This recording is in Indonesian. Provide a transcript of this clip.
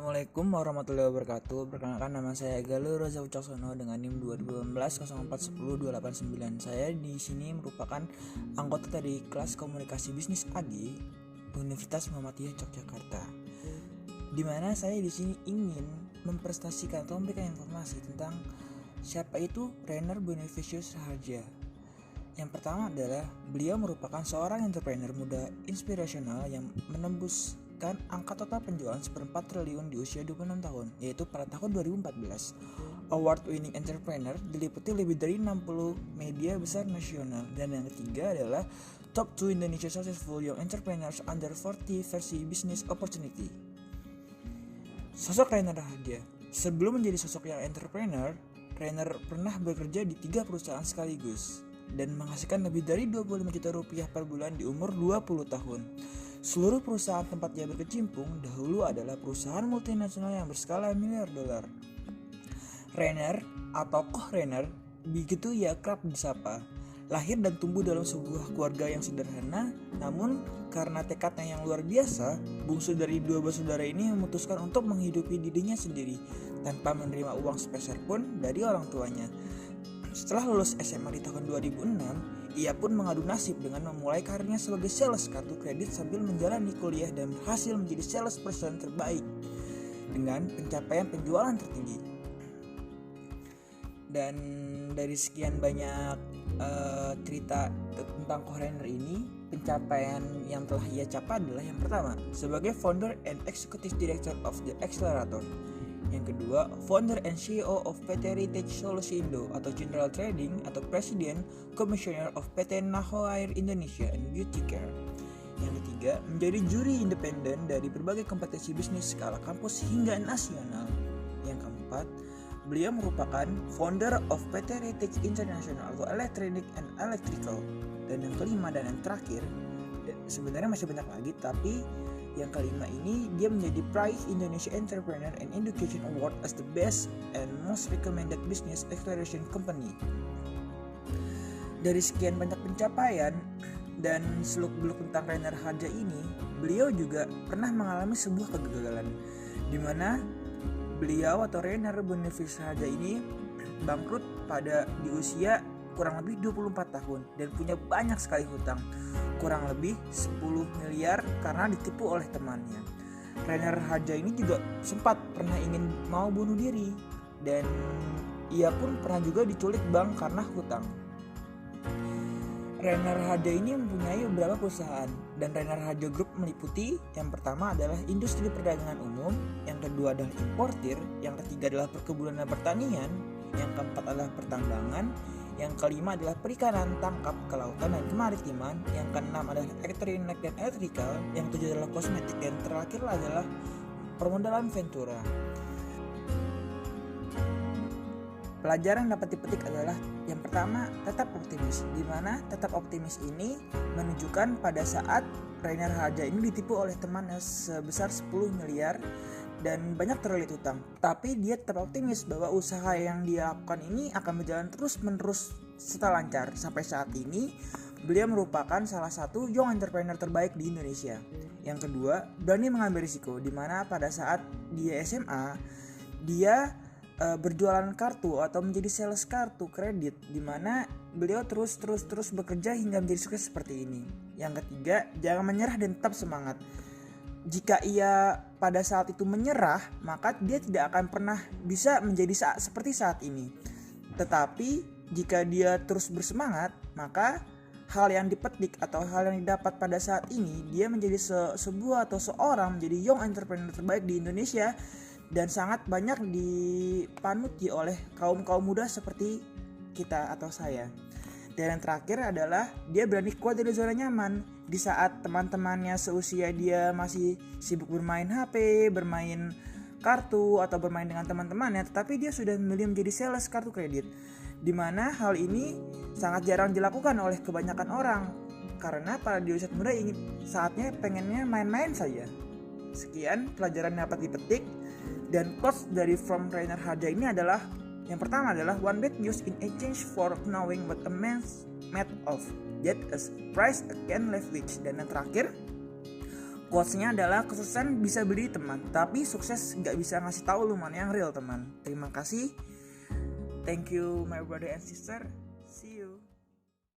Assalamualaikum warahmatullahi wabarakatuh. Perkenalkan, nama saya Galuh Roza Wicaksono dengan NIM 2018 0410 289. Saya di sini merupakan anggota dari kelas Komunikasi Bisnis AG Universitas Muhammadiyah Yogyakarta. Di mana saya di sini ingin mempresentasikan atau memberikan informasi tentang siapa itu Rainer Bonifacius Raharja. Yang pertama adalah beliau merupakan seorang entrepreneur muda inspirasional yang menembus angka total penjualan 1/4 triliun di usia 26 tahun, yaitu pada tahun 2014. Award winning entrepreneur diliputi lebih dari 60 media besar nasional. Dan yang ketiga adalah top 2 Indonesia Successful Young Entrepreneurs Under 40 versi Business Opportunity. Sosok Rainer Raharja. Sebelum menjadi sosok yang entrepreneur, Rainer pernah bekerja di 3 perusahaan sekaligus dan menghasilkan lebih dari 25 juta rupiah per bulan di umur 20 tahun. Seluruh perusahaan tempat ia berkecimpung dahulu adalah perusahaan multinasional yang berskala miliar dolar. Rainer atau Koch Rainer, begitu ia kerap disapa. Lahir dan tumbuh dalam sebuah keluarga yang sederhana, namun karena tekadnya yang luar biasa, bungsu dari 2 bersaudara ini memutuskan untuk menghidupi dirinya sendiri tanpa menerima uang sepeser pun dari orang tuanya. Setelah lulus SMA di tahun 2006, ia pun mengadu nasib dengan memulai karirnya sebagai sales kartu kredit sambil menjalani kuliah dan berhasil menjadi salesperson terbaik dengan pencapaian penjualan tertinggi. Dan dari sekian banyak cerita tentang Koch Rainer ini, pencapaian yang telah ia capai adalah yang pertama, sebagai founder and executive director of the Accelerator. Yang kedua, founder and CEO of PT Heritage Solusindo atau General Trading atau Presiden Commissioner of PT Naho Air Indonesia and Beauty Care. Yang ketiga, menjadi juri independen dari berbagai kompetisi bisnis skala kampus hingga nasional. Yang keempat, beliau merupakan founder of PT Heritage International atau Electronic and Electrical. Dan yang kelima dan yang terakhir, sebenarnya masih banyak lagi, tapi yang kelima ini dia menjadi Prize Indonesia Entrepreneur and Education Award as the best and most recommended business acceleration company. Dari sekian banyak pencapaian dan seluk-beluk tentang Rainer Raharja ini, beliau juga pernah mengalami sebuah kegagalan, di mana beliau atau Rainer Bonifacius Raharja ini bangkrut di usia kurang lebih 24 tahun dan punya banyak sekali hutang, kurang lebih 10 miliar karena ditipu oleh temannya. Rainer Raharja ini juga sempat pernah ingin mau bunuh diri dan ia pun pernah juga diculik bank karena hutang. Rainer Raharja ini mempunyai beberapa perusahaan dan Rainer Raharja Group meliputi yang pertama adalah industri perdagangan umum, yang kedua adalah importir, yang ketiga adalah perkebunan dan pertanian, yang keempat adalah pertambangan, yang kelima adalah perikanan, tangkap, kelautan dan kemaritiman, yang keenam adalah elektronik dan elektrikal, yang ketujuh adalah kosmetik, dan terakhir adalah permodalan ventura. Pelajaran yang dapat dipetik adalah yang pertama, tetap optimis, di mana tetap optimis ini menunjukkan pada saat Rainer Raharja ini ditipu oleh temannya sebesar 10 miliar dan banyak terlilit hutang. Tapi dia tetap optimis bahwa usaha yang dia lakukan ini akan berjalan terus-menerus serta lancar. Sampai saat ini, beliau merupakan salah satu young entrepreneur terbaik di Indonesia. Yang kedua, berani mengambil risiko, di mana pada saat dia SMA, dia berjualan kartu atau menjadi sales kartu kredit, di mana beliau terus bekerja hingga menjadi sukses seperti ini. Yang ketiga, jangan menyerah dan tetap semangat. Jika ia pada saat itu menyerah, maka dia tidak akan pernah bisa menjadi seperti saat ini. Tetapi jika dia terus bersemangat, maka hal yang dipetik atau hal yang didapat pada saat ini, dia menjadi sebuah atau seorang menjadi young entrepreneur terbaik di Indonesia dan sangat banyak dipanuti oleh kaum muda seperti kita atau saya. Dan yang terakhir adalah dia berani keluar dari zona nyaman di saat teman-temannya seusia dia masih sibuk bermain HP, bermain kartu atau bermain dengan teman-temannya, tetapi dia sudah memilih menjadi sales kartu kredit, di mana hal ini sangat jarang dilakukan oleh kebanyakan orang karena pada di usia muda saatnya pengennya main-main saja. Sekian pelajaran yang dapat dipetik, dan quotes dari from Rainer Raharja ini adalah yang pertama adalah one bad news in exchange for knowing what a man's made of, that is price again left rich. Dan yang terakhir, Quotes-nya adalah kesuksesan bisa beli teman, tapi sukses gak bisa ngasih tahu lu mana yang real teman. Terima kasih. Thank you my brother and sister. See you.